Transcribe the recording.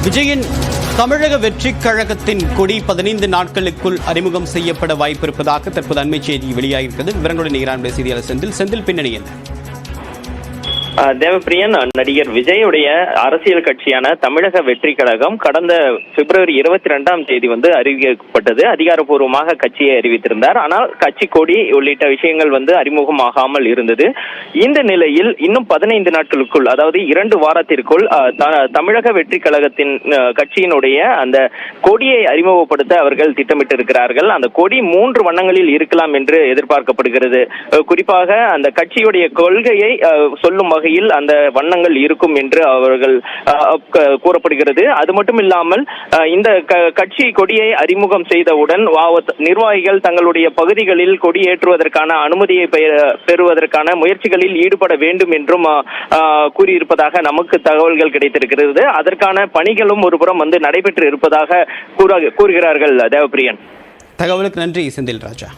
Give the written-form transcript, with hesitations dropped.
விஜயின் தமிழக வெற்றிக் கழகத்தின் கொடி 15 நாட்களுக்குள் அறிமுகம் செய்யப்பட வாய்ப்பிருப்பதாக தற்போது அண்மை செய்தி வெளியாகியிருக்கிறது. விவரங்களுடன் ஈரானுடைய செய்தியாளர் செந்தில் பின்னணி என்ன? தேவப்பிரியன், நடிகர் விஜயுடைய அரசியல் கட்சியான தமிழக வெற்றி கழகம் கடந்த பிப்ரவரி 22ஆம் தேதி அறிவிக்கப்பட்டது. அதிகாரப்பூர்வமாக கட்சியை அறிவித்திருந்தார். ஆனால் கட்சி கொடி உள்ளிட்ட விஷயங்கள் அறிமுகமாகாமல் இருந்தது. இந்த நிலையில் இன்னும் 15 நாட்களுக்குள், அதாவது 2 வாரத்திற்குள் தமிழக வெற்றி கழகத்தின் கட்சியினுடைய அந்த கொடியை அறிமுகப்படுத்த அவர்கள் திட்டமிட்டிருக்கிறார்கள். அந்த கொடி 3 வண்ணங்களில் இருக்கலாம் என்று எதிர்பார்க்கப்படுகிறது. குறிப்பாக அந்த கட்சியுடைய கொள்கையை சொல்லும் வகையில் அந்த வண்ணங்கள் இருக்கும் என்று அவர்கள் கூறப்படுகிறது. அது மட்டும் இல்லாமல் இந்த கட்சி கொடியை அறிமுகம் செய்தவுடன் நிர்வாகிகள் தங்களுடைய பகுதிகளில் கொடியேற்றுவதற்கான அனுமதியை பெறுவதற்கான முயற்சிகளில் ஈடுபட வேண்டும் என்றும் கூறியிருப்பதாக நமக்கு தகவல்கள் கிடைத்திருக்கிறது. அதற்கான பணிகளும் ஒருபுறம் நடைபெற்று இருப்பதாக கூறுகிறார்கள். தேவப்பிரியன், தகவலுக்கு நன்றி செந்தில் ராஜா.